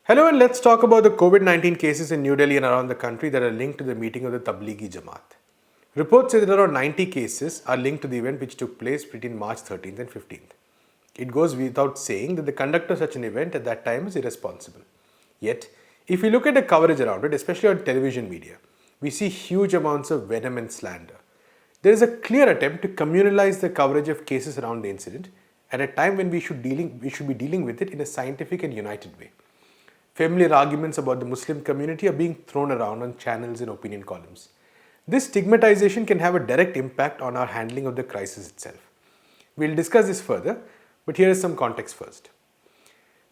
Hello, and let's talk about the COVID-19 cases in New Delhi and around the country that are linked to the meeting of the Tablighi Jamaat. Reports say that around 90 cases are linked to the event which took place between March 13th and 15th. It goes without saying that the conduct of such an event at that time is irresponsible. Yet, if we look at the coverage around it, especially on television media, we see huge amounts of venom and slander. There is a clear attempt to communalise the coverage of cases around the incident at a time when we should be dealing with it in a scientific and united way. Familiar arguments about the Muslim community are being thrown around on channels and opinion columns. This stigmatization can have a direct impact on our handling of the crisis itself. We'll discuss this further, but here is some context first.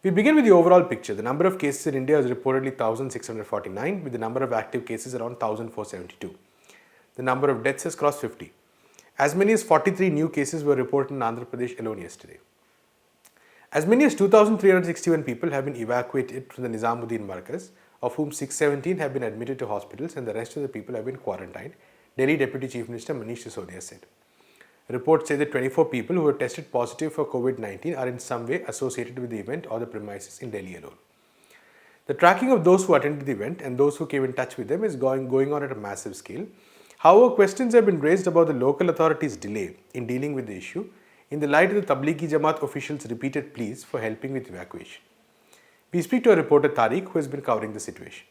We begin with the overall picture. The number of cases in India is reportedly 1,649, with the number of active cases around 1,472. The number of deaths has crossed 50. As many as 43 new cases were reported in Andhra Pradesh alone yesterday. As many as 2,361 people have been evacuated from the Nizamuddin Markaz, of whom 617 have been admitted to hospitals and the rest of the people have been quarantined, Delhi Deputy Chief Minister Manish Sisodia said. Reports say that 24 people who were tested positive for COVID-19 are in some way associated with the event or the premises in Delhi alone. The tracking of those who attended the event and those who came in touch with them is going on at a massive scale. However, questions have been raised about the local authorities' delay in dealing with the issue in the light of the Tablighi Jamaat officials' repeated pleas for helping with evacuation. We speak to a reporter Tariq who has been covering the situation.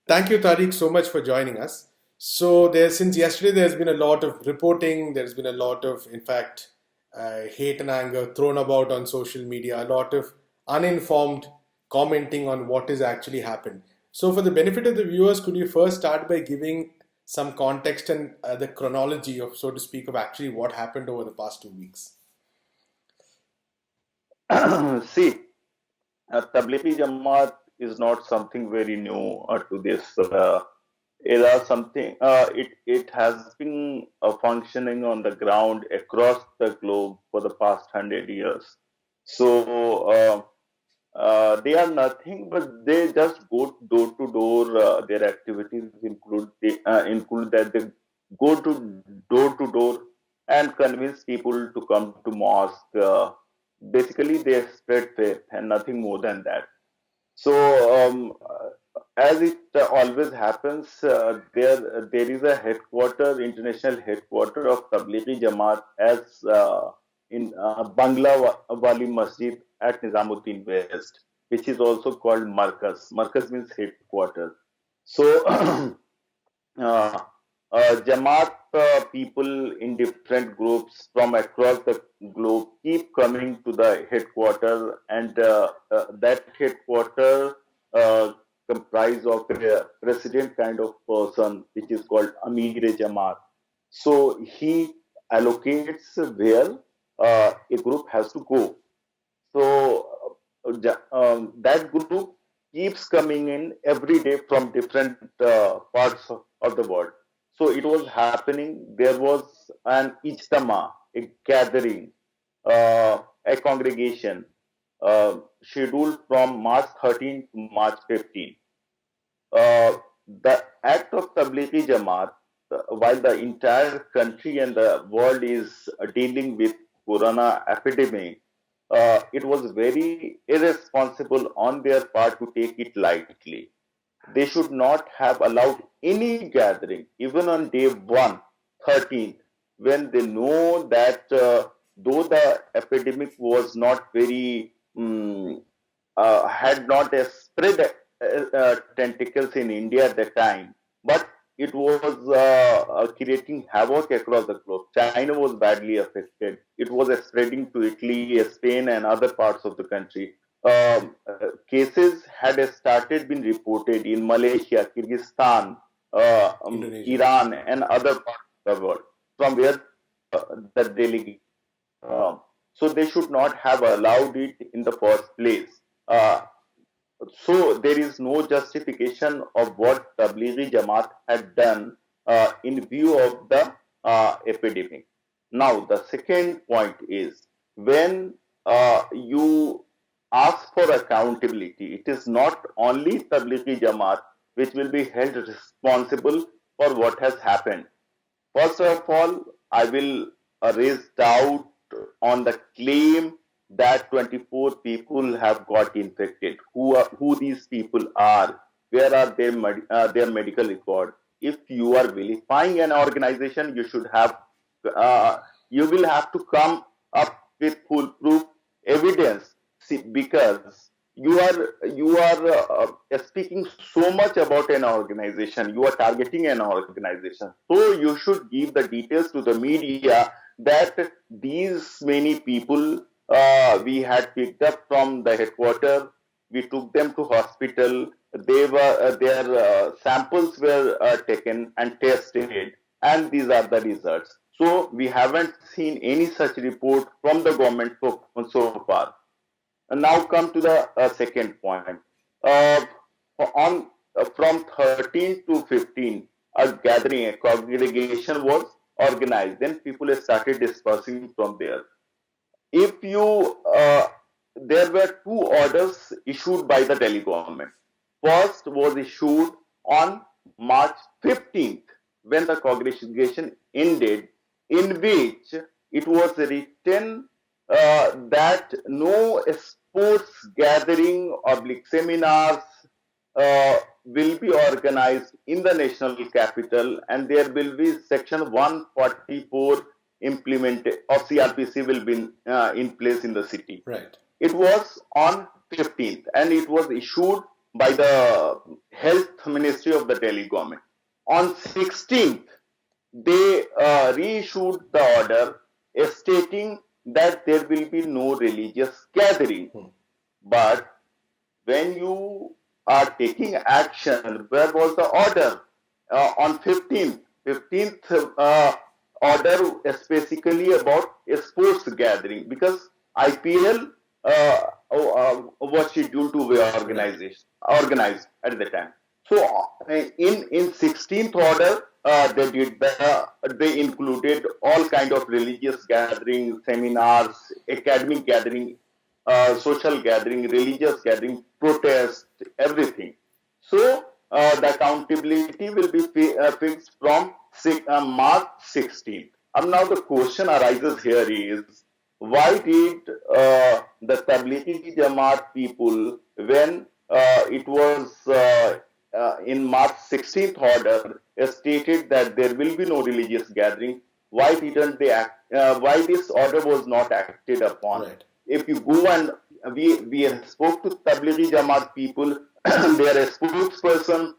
Thank you, Tariq, so much for joining us. So, since yesterday, there's been a lot of reporting, there's been a lot of, in fact, hate and anger thrown about on social media, a lot of uninformed commenting on what has actually happened. So, for the benefit of the viewers, could you first start by giving some context and the chronology of, so to speak, of actually what happened over the past 2 weeks? See, Tablighi Jamaat is not something very new to this era. It has been functioning on the ground across the globe for the past 100 years. So they are nothing, but they just go door to door. Their activities include that they go to door and convince people to come to mosque. Basically, they spread faith and nothing more than that. So, as it always happens, there is a international headquarter of Tablighi Jamaat as in Bangla Wali Masjid at Nizamuddin West, which is also called Markaz. Markaz means headquarter. So, Jamaat people in different groups from across the globe keep coming to the headquarter, and that headquarter comprise of a president kind of person, which is called Amir-e-Jamaat. So he allocates where a group has to go. So that group keeps coming in every day from different parts of the world. So it was happening. There was an ijtama, a gathering, a congregation scheduled from March 13 to March 15. The act of Tablighi Jamaat, while the entire country and the world is dealing with corona epidemic, it was very irresponsible on their part to take it lightly. They should not have allowed any gathering, even on day 1, 13th, when they know that though the epidemic was not very, had not spread tentacles in India at the time, but it was creating havoc across the globe. China was badly affected. It was spreading to Italy, Spain, and other parts of the country. Cases had started being reported in Malaysia, Kyrgyzstan, Iran, and other parts of the world, from where the delegate. So they should not have allowed it in the first place. So there is no justification of what Tablighi Jamaat had done in view of the epidemic. Now, the second point is when you ask for accountability, it is not only Tablighi Jamaat which will be held responsible for what has happened. First of all, I will raise doubt on the claim that 24 people have got infected. Who these people are? Where are their medical record? If you are vilifying an organization, uh, you will have to come up with foolproof evidence. See, because you are speaking so much about an organization, you are targeting an organization, so you should give the details to the media that these many people we had picked up from the headquarters, we took them to hospital, their samples were taken and tested, and these are the results. So we haven't seen any such report from the government so far. And now come to the second point. Uh, on From 13 to 15, a gathering, a congregation was organized. Then people started dispersing from there. If you, there were two orders issued by the Delhi government. First was issued on March 15th, when the congregation ended, in which it was written that no sports gathering or seminars will be organized in the national capital, and there will be section 144 implemented of CRPC will be in place in the city. Right. It was on 15th, and it was issued by the Health Ministry of the Delhi government. On 16th, they reissued the order stating that there will be no religious gathering. But when you are taking action, where was the order? On 15th, order is basically about a sports gathering, because IPL was scheduled to be organized at the time. So in 16th order, they included all kind of religious gatherings, seminars, academic gathering, social gathering, religious gathering, protest, everything. So the accountability will be fixed from March 16th. And now the question arises here is, why did the Tablighi Jamaat people, when it was in March 16th order stated that there will be no religious gathering, why didn't they act? Why this order was not acted upon? Right. If you go and we spoke to Tablighi Jamaat people, they are a spokesperson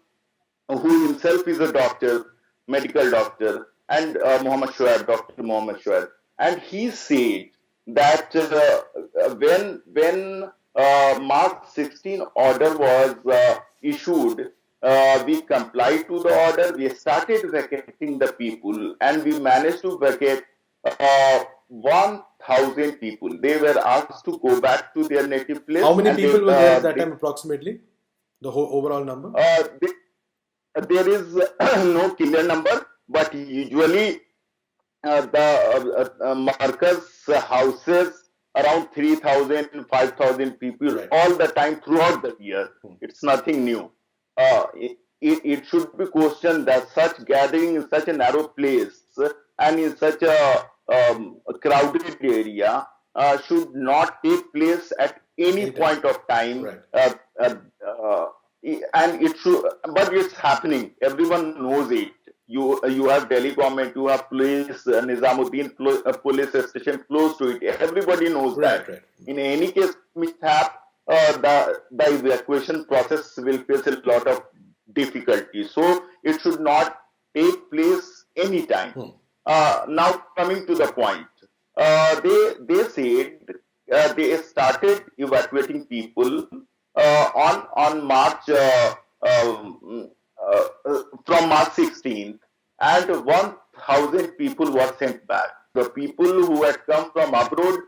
who himself is a doctor, medical doctor, and Dr. Muhammad Shoaib, and he said that when March 16 order was issued, we complied to the order. We started vacating the people, and we managed to vacate 1,000 people. They were asked to go back to their native place. How many people were there at that time approximately? The whole overall number? There is no clear number, but usually the Markaz houses around 3,000, 5,000 people Right. all the time throughout the year. It's nothing new. It should be questioned that such gathering in such a narrow place and in such a crowded area should not take place at any point of time. Right. And it should, but it's happening. Everyone knows it. You have Delhi government, you have police, Nizamuddin police station close to it. Everybody knows that. Right. In any case, mishap, the evacuation process will face a lot of difficulty. So it should not take place anytime. Now coming to the point, they said they started evacuating people on March from March 16th, and 1,000 people were sent back. The people who had come from abroad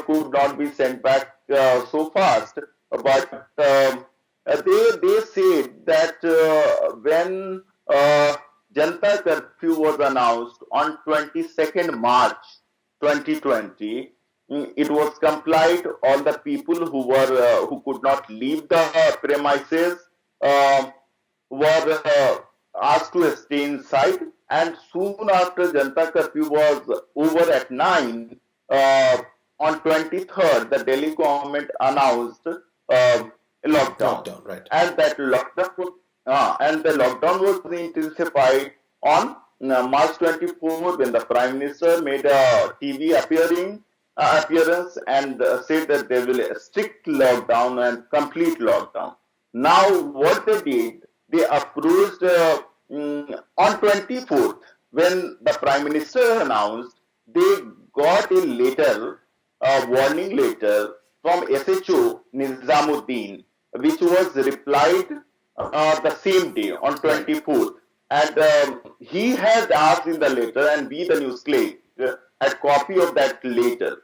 could not be sent back so fast, but they said that when Janata curfew was announced on 22nd March 2020, it was complied. All the people who could not leave the premises were asked to stay inside, and soon after Janata curfew was over at 9, on 23rd, the Delhi government announced a lockdown, Lockdown, right. and that lockdown was, and the lockdown was intensified on March 24th when the Prime Minister made a TV appearance and said that there will be a strict lockdown and complete lockdown. Now, what they did, they approached on 24th when the Prime Minister announced, they got a letter, a warning letter from SHO Nizamuddin, which was replied the same day on 24th. And he had asked in the letter, and we, the newsletter, had copy of that letter.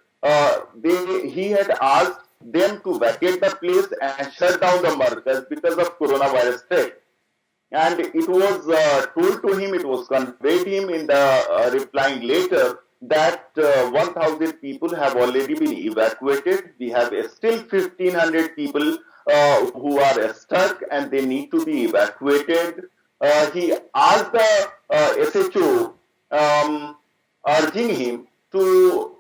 He had asked them to vacate the place and shut down the Markaz because of coronavirus threat. And it was told to him, it was conveyed to him in the replying letter that 1,000 people have already been evacuated. We have still 1,500 people who are stuck and they need to be evacuated. He asked the SHO, urging him to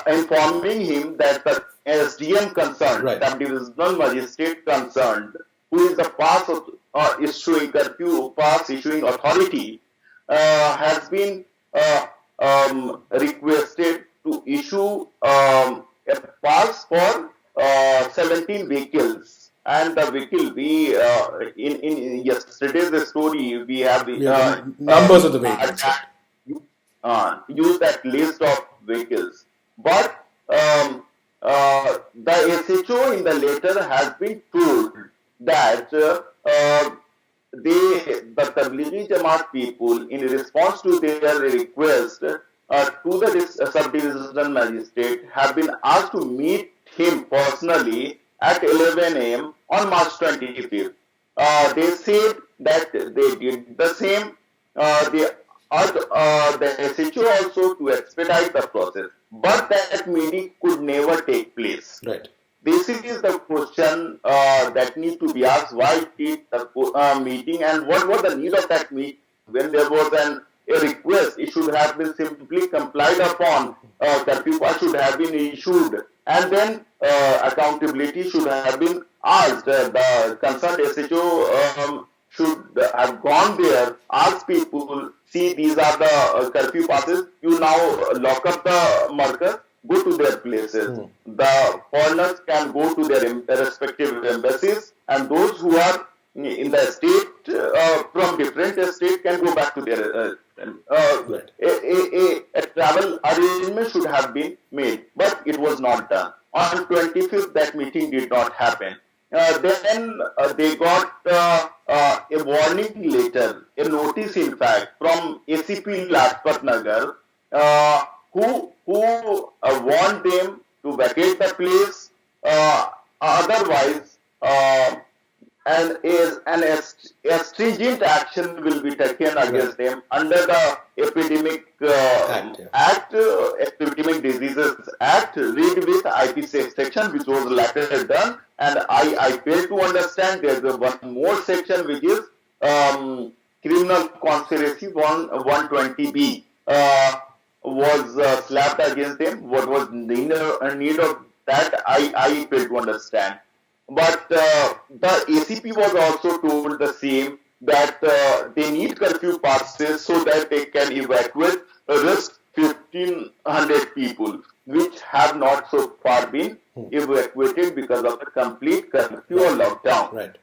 informing him that the SDM concerned, Right. the divisional magistrate concerned, who is the pass issuing curfew, pass issuing authority, has been requested to issue a pass for 17 vehicles. And the vehicle, we in yesterday's story, we have the numbers of the vehicles. use that list of vehicles. But the SHO in the letter has been told that the Tablighi Jamaat people, in response to their request to the sub-divisional magistrate, have been asked to meet him personally at 11 a.m. on March 25th. They said that they did the same. They urged the SHO also to expedite the process, but that meeting could never take place. Right. This is the question that needs to be asked. Why did the meeting, and what was the need of that meeting? When there was a request, it should have been simply complied upon. Curfew should have been issued, and then accountability should have been asked. The concerned SHO should have gone there, asked people, see, these are the curfew passes. You now lock up the Markaz, go to their places. The foreigners can go to their respective embassies, and those who are in the state, from different states, can go back to their Right. a travel arrangement should have been made, but it was not done. On 25th, that meeting did not happen. Then they got a warning letter, a notice, in fact, from ACP Lajpat Nagar, who warned them to vacate the place. Otherwise, a stringent action will be taken against them under the Epidemic Act, Epidemic Diseases Act, read with IP6 section, which was later done. And I fail to understand there's one more section which is criminal conspiracy 120B was slapped against them. What was need of that, I fail to understand. But the ACP was also told the same, that they need curfew passes so that they can evacuate risk 1,500 people, which have not so far been evacuated because of the complete curfew or lockdown. Right.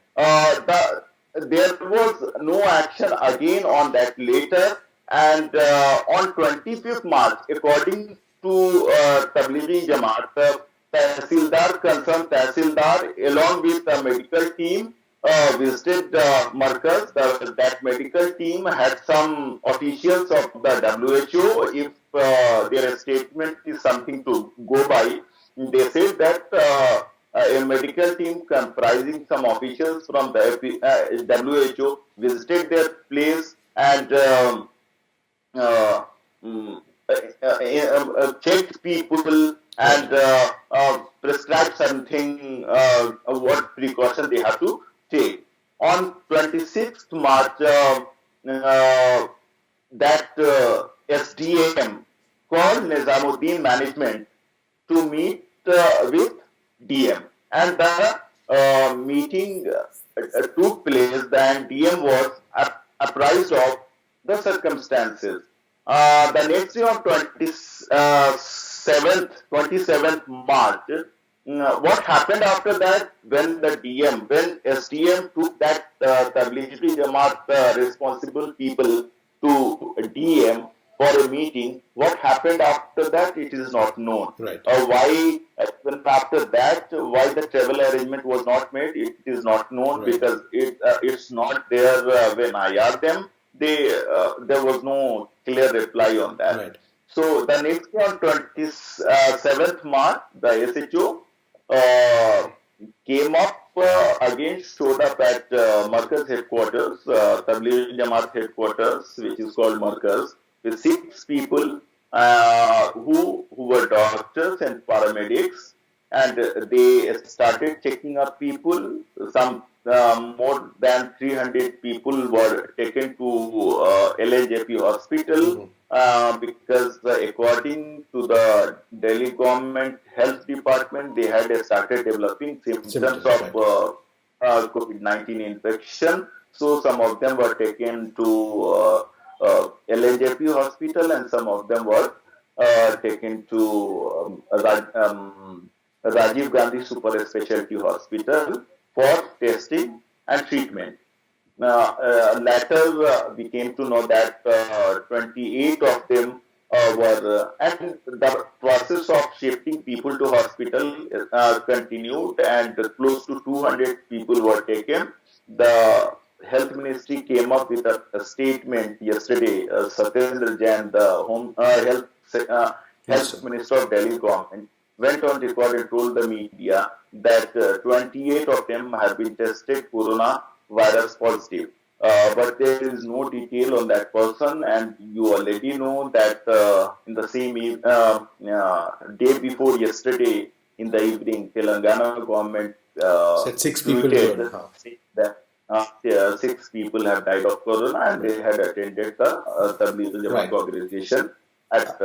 There was no action again on that later, and on 25th March, according to Tablighi Jamaat, concerned Tahsildar, along with the medical team, visited Markaz. That medical team had some officials of the WHO. If their statement is something to go by, they said that a medical team comprising some officials from the WHO visited their place and checked people and prescribed something, what precaution they have to take. On 26th March, that SDM called Nizamuddin management to meet with DM. And the meeting took place, then DM was apprised of the circumstances. The next day on 27th March, what happened after that, when SDM took that Tablighi Jamaat responsible people to DM for a meeting, what happened after that, it is not known. Right. Why, even after that, why the travel arrangement was not made, it is not known, Right. because it's not there when I asked them. There was no clear reply on that. Right. So the next day on 27th March, the SHO came up again, showed up at Markaz headquarters, Tablighi Jamaat headquarters, which is called Markaz, with 6 people who were doctors and paramedics, and they started checking up people. Some more than 300 people were taken to LNJP hospital because according to the Delhi government health department, they had started developing symptoms of COVID-19 infection. So some of them were taken to LNJP hospital, and some of them were taken to Rajiv Gandhi Super Specialty Hospital for testing and treatment. Later, we came to know that 28 of them were, and the process of shifting people to hospital continued, and close to 200 people were taken. The Health Ministry came up with a statement yesterday. Satyendra Jain, the Health Minister of Delhi government, went on record and told the media that 28 of them have been tested coronavirus positive. But there is no detail on that person, and you already know that in the same day before yesterday, in the evening, Telangana government said 6 people that 6 people have died of corona, and they had attended the Tablighi Jamaat organization at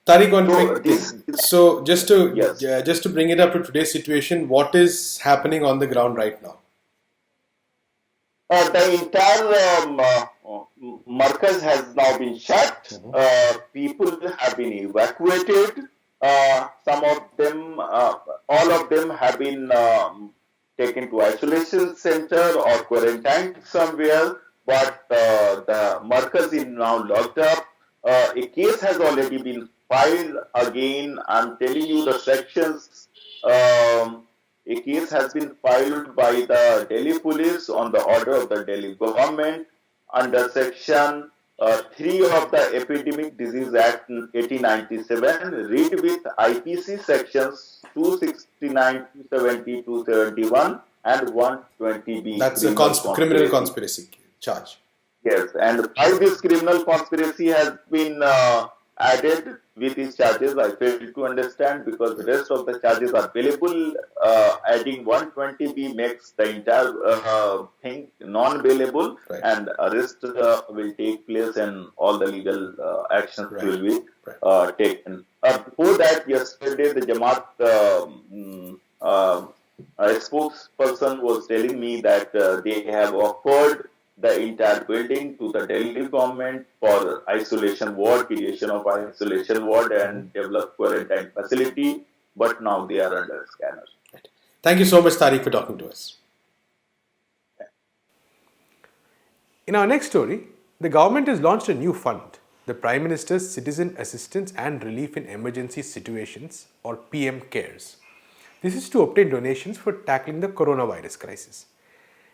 Tariq, one quick thing. So just to bring it up to today's situation, what is happening on the ground right now? The entire Markaz has now been shut. People have been evacuated. Some of them, all of them have been taken to isolation center or quarantined somewhere. But the Markaz is now locked up. A case has already been filed again. I'm telling you the sections. A case has been filed by the Delhi police on the order of the Delhi government under section 3 of the Epidemic Disease Act 1897, read with IPC sections 269, 270, 271 and 120B. That's a criminal conspiracy charge. Yes, and why this criminal conspiracy has been added with these charges, I fail to understand, because the rest of the charges are bailable. Adding 120B makes the entire thing non-bailable, and arrest will take place and all the legal actions will be taken. Before that, yesterday the Jamaat spokesperson was telling me that they have offered the entire building to the Delhi government for isolation ward, creation of isolation ward and develop quarantine facility, but now they are under scanner. Right. Thank you so much, Tariq, for talking to us. In our next story, the government has launched a new fund, the Prime Minister's Citizen Assistance and Relief in Emergency Situations, or PMCares. This is to obtain donations for tackling the coronavirus crisis.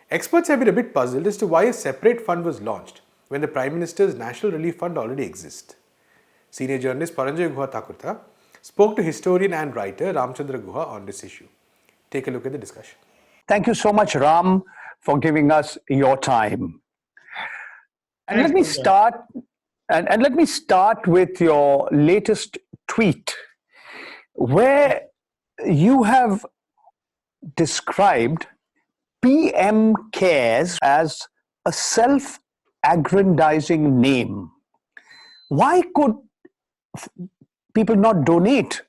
Experts have been a bit puzzled as to why a separate fund was launched when the Prime Minister's National Relief Fund already exists. Senior journalist Paranjoy Guha Thakurtha spoke to historian and writer Ramchandra Guha on this issue. Take a look at the discussion. Thank you so much, Ram, for giving us your time. And let me start. And let me start with your latest tweet, where you have described PMCares as a self-aggrandizing name. Why could people not donate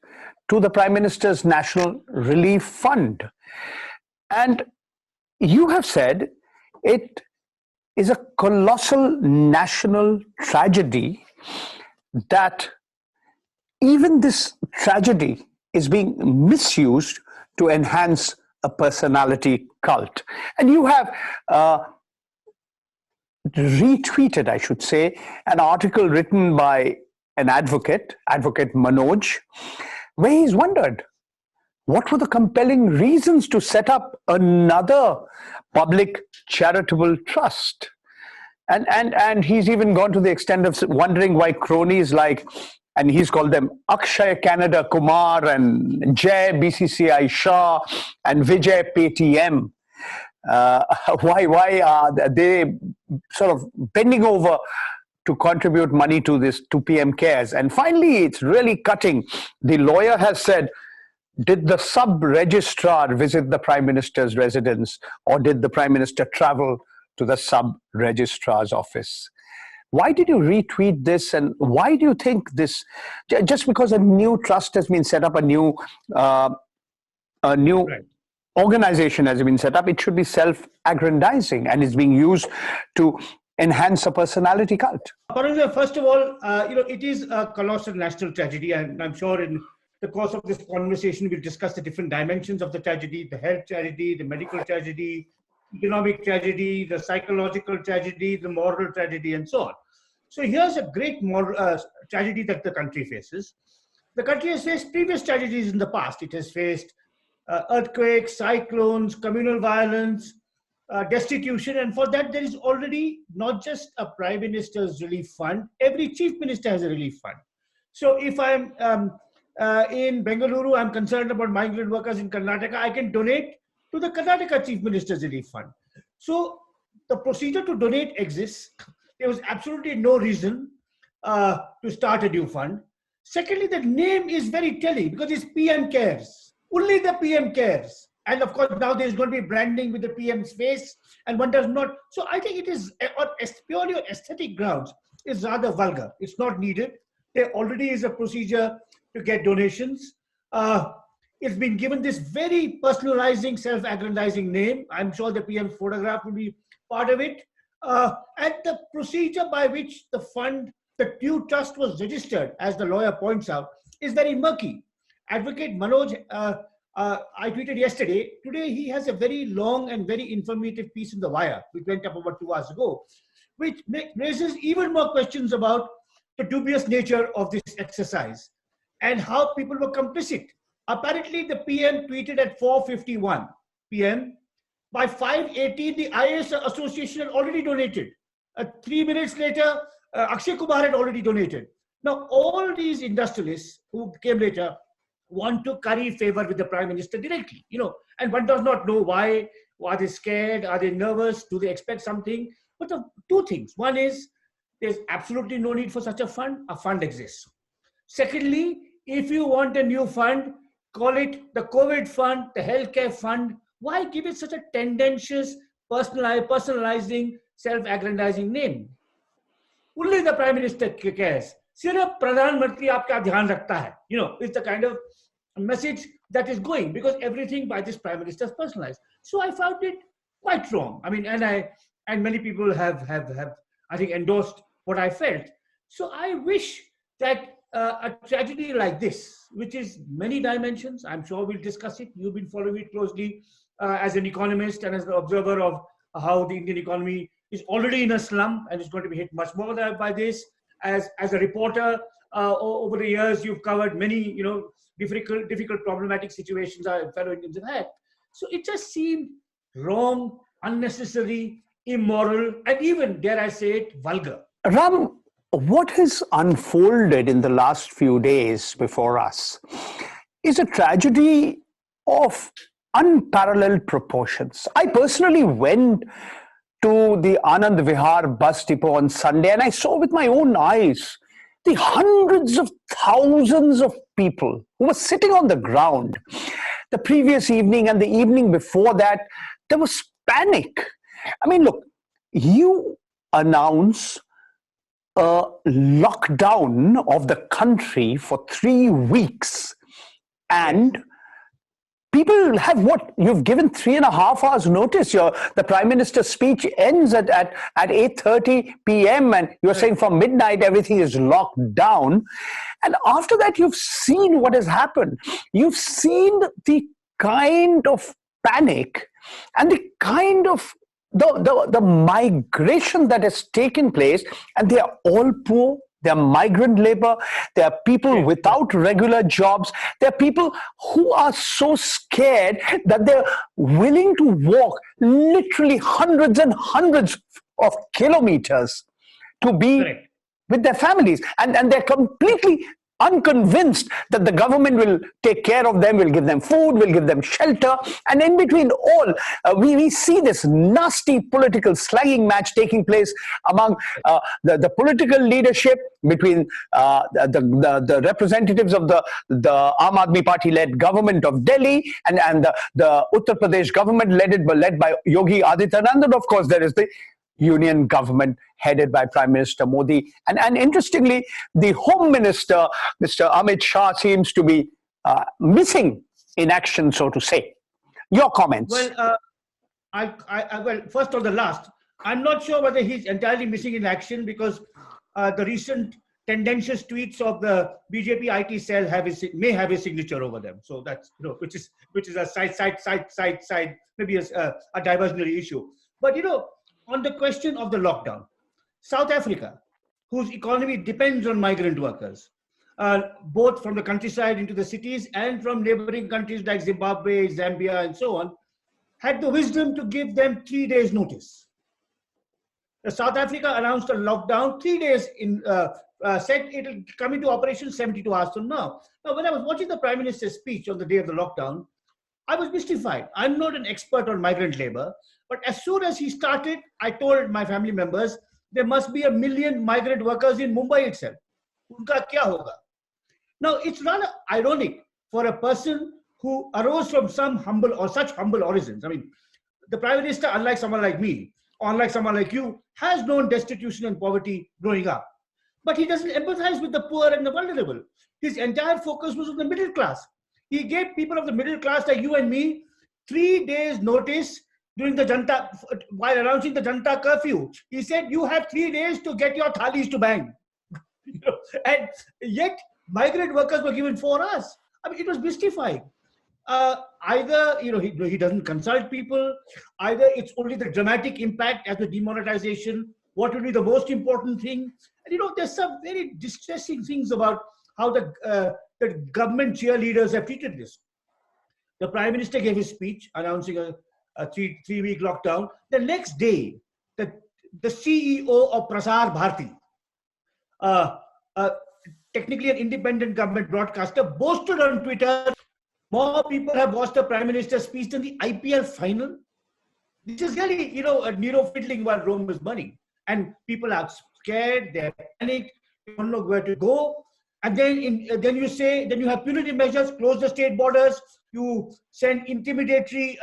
to the Prime Minister's National Relief Fund. And you have said it is a colossal national tragedy that even this tragedy is being misused to enhance a personality cult. And you have retweeted, I should say, an article written by an advocate, Advocate Manoj, where he's wondered what were the compelling reasons to set up another public charitable trust. And he's even gone to the extent of wondering why cronies like, and he's called them Akshay Canada Kumar and Jay BCCI Shah and Vijay Paytm, why are they sort of bending over to contribute money to this, to PMCares? And finally, it's really cutting. The lawyer has said, did the sub-registrar visit the Prime Minister's residence, or did the Prime Minister travel to the sub-registrar's office? Why did you retweet this, and why do you think this, just because a new trust has been set up, a new Right. organization has been set up, it should be self-aggrandizing and is being used to enhance a personality cult? Parag, first of all, it is a colossal national tragedy, and I'm sure in the course of this conversation we'll discuss the different dimensions of the tragedy: the health tragedy, the medical tragedy, economic tragedy, the psychological tragedy, the moral tragedy, and so on. So here's a great moral tragedy that the country faces. The country has faced previous tragedies in the past. It has faced earthquakes, cyclones, communal violence, destitution, and for that there is already not just a Prime Minister's relief fund. Every chief minister has a relief fund. So if I'm in Bengaluru, I'm concerned about migrant workers in Karnataka, I can donate to the Karnataka Chief Minister's Relief Fund. So the procedure to donate exists. There was absolutely no reason to start a new fund. Secondly, the name is very telling because it's PMCares. Only the PMCares. And of course, now there's going to be branding with the PM's face, and one does not. So I think it is, on purely on aesthetic grounds, is rather vulgar. It's not needed. There already is a procedure to get donations. It's been given this very personalizing, self-aggrandizing name. I'm sure the PM's photograph will be part of it. And the procedure by which the fund, the new trust was registered, as the lawyer points out, is very murky. Advocate Manoj, I tweeted yesterday, today he has a very long and very informative piece in The Wire, which went up about 2 hours ago, which raises even more questions about the dubious nature of this exercise and how people were complicit. Apparently, the PM tweeted at 4:51 PM. By 5:18, the IAS Association had already donated. 3 minutes later, Akshay Kumar had already donated. Now, all these industrialists who came later want to curry favor with the Prime Minister directly, and one does not know why. Are they scared? Are they nervous? Do they expect something? But the two things. One is, there's absolutely no need for such a fund. A fund exists. Secondly, if you want a new fund, call it the COVID fund, the healthcare fund. Why give it such a tendentious, personalizing, self-aggrandizing name? Only the Prime Minister cares. सिर्फ प्रधानमंत्री आपका ध्यान रखता है. It's the kind of message that is going, because everything by this Prime Minister is personalized. So I found it quite wrong. I mean, and many people have I think endorsed what I felt. So I wish that a tragedy like this, which is many dimensions, I'm sure we'll discuss it. You've been following it closely as an economist and as an observer of how the Indian economy is already in a slump and is going to be hit much more by this. As a reporter, over the years, you've covered many, difficult, problematic situations our fellow Indians have had. So it just seemed wrong, unnecessary, immoral, and even, dare I say it, vulgar. Ram, what has unfolded in the last few days before us is a tragedy of unparalleled proportions. I personally went to the Anand Vihar bus depot on Sunday, and I saw with my own eyes the hundreds of thousands of people who were sitting on the ground. The previous evening and the evening before that, there was panic. I mean, look, you announce a lockdown of the country for 3 weeks, and people have what you've given 3.5 hours notice. The Prime Minister's speech ends at 8:30 p.m. and you're saying from midnight everything is locked down. And after that, you've seen what has happened. You've seen the kind of panic and the kind of the migration that has taken place, and they are all poor. They're migrant labor. There are people without regular jobs. There are people who are so scared that they're willing to walk literally hundreds and hundreds of kilometers to be with their families. And they're completely unconvinced that the government will take care of them, will give them food, will give them shelter. And in between all, we see this nasty political slugging match taking place among the political leadership, between the representatives of the Aam Aadmi Party-led government of Delhi and the Uttar Pradesh government led by Yogi Adityanath. And of course, there is the union government headed by Prime Minister Modi. And interestingly, the Home Minister, Mr. Amit Shah, seems to be missing in action, so to say. Your comments? Well, well, first on the last, I'm not sure whether he's entirely missing in action, because the recent tendentious tweets of the BJP IT cell may have his signature over them. So that's, which is a side, maybe a diversionary issue. But on the question of the lockdown, South Africa, whose economy depends on migrant workers, both from the countryside into the cities and from neighboring countries like Zimbabwe, Zambia, and so on, had the wisdom to give them 3 days notice. South Africa announced a lockdown 3 days said it will come into operation 72 hours from now. Now, when I was watching the Prime Minister's speech on the day of the lockdown, I was mystified. I'm not an expert on migrant labor, but as soon as he started, I told my family members, there must be 1 million migrant workers in Mumbai itself. Unka kya hoga? Now, it's rather ironic for a person who arose from such humble origins. I mean, the Prime Minister, unlike someone like me, unlike someone like you, has known destitution and poverty growing up. But he doesn't empathize with the poor and the vulnerable. His entire focus was on the middle class. He gave people of the middle class like you and me 3 days notice during the while announcing the Janta curfew. He said, you have 3 days to get your thalis to bang. And yet, migrant workers were given 4 hours. I mean, it was mystifying. Either, he doesn't consult people, either it's only the dramatic impact as the demonetization, what will be the most important thing. And, there's some very distressing things about how the government cheerleaders have treated this. The Prime Minister gave his speech announcing a three-week lockdown. The next day, the CEO of Prasar Bharati, technically an independent government broadcaster, boasted on Twitter, more people have watched the Prime Minister's speech than the IPL final. This is really, a Nero fiddling while Rome is burning. And people are scared, they're panicked, they don't know where to go. And then you have punitive measures, close the state borders, you send intimidatory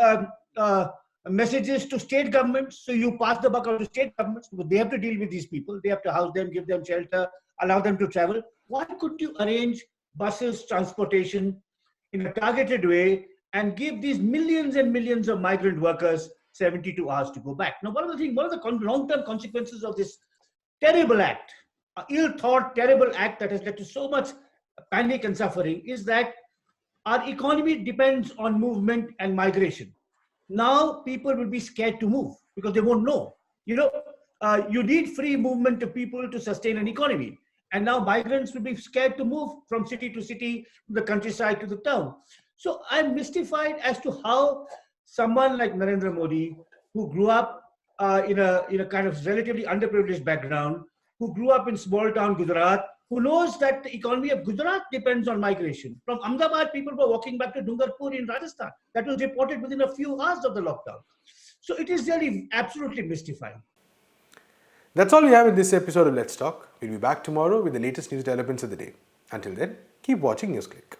messages to state governments. So you pass the buck out to state governments, because they have to deal with these people. They have to house them, give them shelter, allow them to travel. Why couldn't you arrange buses, transportation in a targeted way and give these millions and millions of migrant workers 72 hours to go back? Now, one of the long-term consequences of this terrible act, ill-thought, terrible act that has led to so much panic and suffering, is that our economy depends on movement and migration. Now people will be scared to move because they won't know. You need free movement of people to sustain an economy. And now migrants will be scared to move from city to city, from the countryside to the town. So I'm mystified as to how someone like Narendra Modi, who grew up in a kind of relatively underprivileged background, who grew up in small town Gujarat, who knows that the economy of Gujarat depends on migration. From Ahmedabad, people were walking back to Dungarpur in Rajasthan. That was reported within a few hours of the lockdown. So it is really absolutely mystifying. That's all we have in this episode of Let's Talk. We'll be back tomorrow with the latest news developments of the day. Until then, keep watching NewsClick.